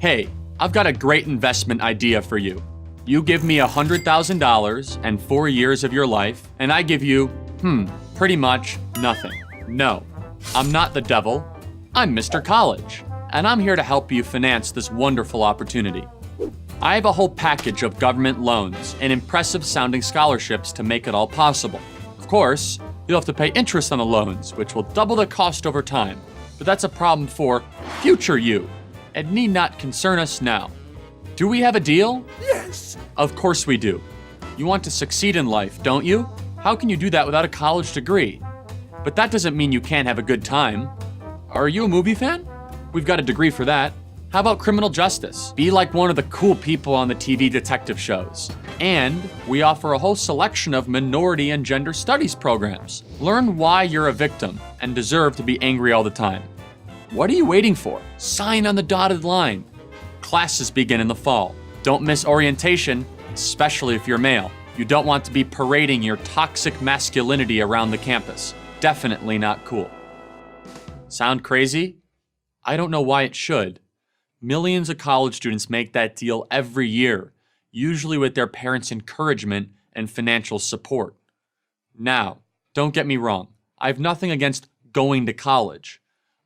Hey, I've got a great investment idea for you. You give me $100,000 and 4 years of your life, and I give you, pretty much nothing. No, I'm not the devil. I'm Mr. College, and I'm here to help you finance this wonderful opportunity. I have a whole package of government loans and impressive sounding scholarships to make it all possible. Of course, you'll have to pay interest on the loans, which will double the cost over time, but that's a problem for future you, and need not concern us now. Do we have a deal? Yes. Of course we do. You want to succeed in life, don't you? How can you do that without a college degree? But that doesn't mean you can't have a good time. Are you a movie fan? We've got a degree for that. How about criminal justice? Be like one of the cool people on the TV detective shows. And we offer a whole selection of minority and gender studies programs. Learn why you're a victim and deserve to be angry all the time. What are you waiting for? Sign on the dotted line. Classes begin in the fall. Don't miss orientation, especially if you're male. You don't want to be parading your toxic masculinity around the campus. Definitely not cool. Sound crazy? I don't know why it should. Millions of college students make that deal every year, usually with their parents' encouragement and financial support. Now, don't get me wrong. I have nothing against going to college.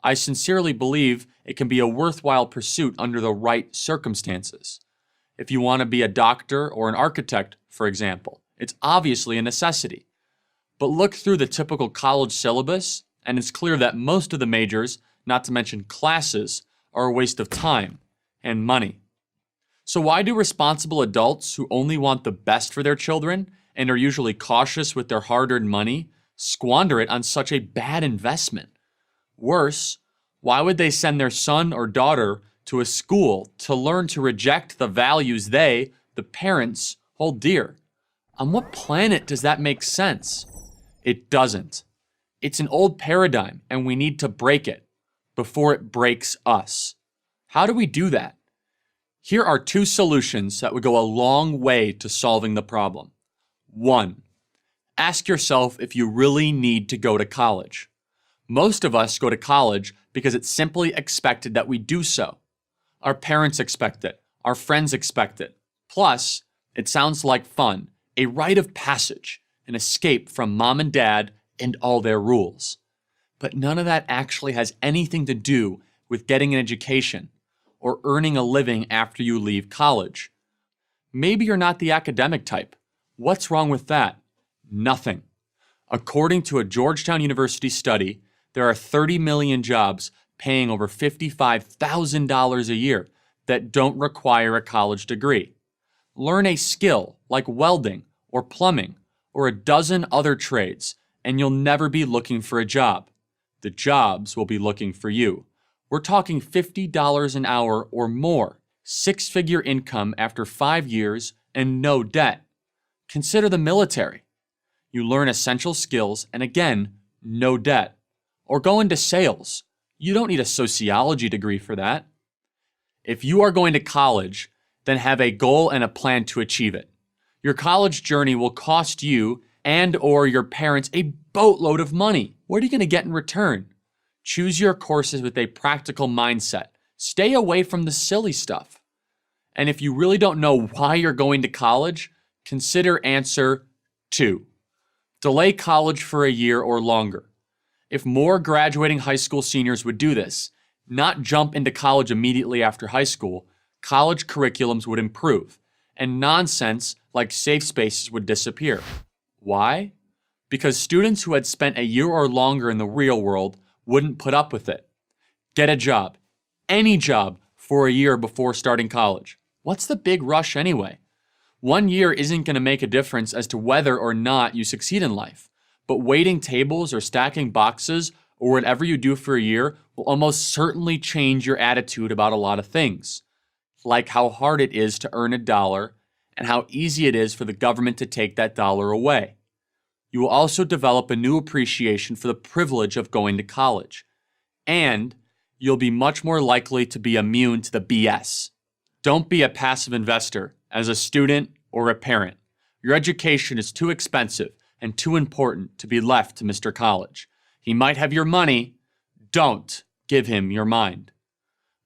I sincerely believe it can be a worthwhile pursuit under the right circumstances. If you want to be a doctor or an architect, for example, it's obviously a necessity. But look through the typical college syllabus, and it's clear that most of the majors, not to mention classes, are a waste of time and money. So why do responsible adults who only want the best for their children and are usually cautious with their hard-earned money squander it on such a bad investment? Worse, why would they send their son or daughter to a school to learn to reject the values they, the parents, hold dear? On what planet does that make sense? It doesn't. It's an old paradigm, and we need to break it before it breaks us. How do we do that? Here are 2 solutions that would go a long way to solving the problem. 1. Ask yourself if you really need to go to college. Most of us go to college because it's simply expected that we do so. Our parents expect it. Our friends expect it. Plus, it sounds like fun, a rite of passage, an escape from mom and dad and all their rules. But none of that actually has anything to do with getting an education or earning a living after you leave college. Maybe you're not the academic type. What's wrong with that? Nothing. According to a Georgetown University study, there are 30 million jobs paying over $55,000 a year that don't require a college degree. Learn a skill like welding or plumbing or a dozen other trades, and you'll never be looking for a job. The jobs will be looking for you. We're talking $50 an hour or more, 6-figure income after 5 years, and no debt. Consider the military. You learn essential skills, and again, no debt. Or go into sales. You don't need a sociology degree for that. If you are going to college, then have a goal and a plan to achieve it. Your college journey will cost you and or your parents a boatload of money. What are you going to get in return? Choose your courses with a practical mindset. Stay away from the silly stuff. And if you really don't know why you're going to college, consider answer 2. Delay college for a year or longer. If more graduating high school seniors would do this, not jump into college immediately after high school, college curriculums would improve, and nonsense like safe spaces would disappear. Why? Because students who had spent a year or longer in the real world wouldn't put up with it. Get a job, any job, for a year before starting college. What's the big rush anyway? 1 year isn't going to make a difference as to whether or not you succeed in life. But waiting tables or stacking boxes or whatever you do for a year will almost certainly change your attitude about a lot of things, like how hard it is to earn $1 and how easy it is for the government to take that dollar away. You will also develop a new appreciation for the privilege of going to college, and you'll be much more likely to be immune to the BS. Don't be a passive investor as a student or a parent. Your education is too expensive and too important to be left to Mr. College. He might have your money. Don't give him your mind.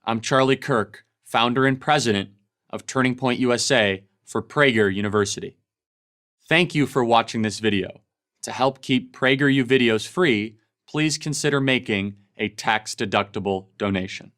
I'm Charlie Kirk, founder and president of Turning Point USA for Prager University. Thank you for watching this video. To help keep PragerU videos free, please consider making a tax-deductible donation.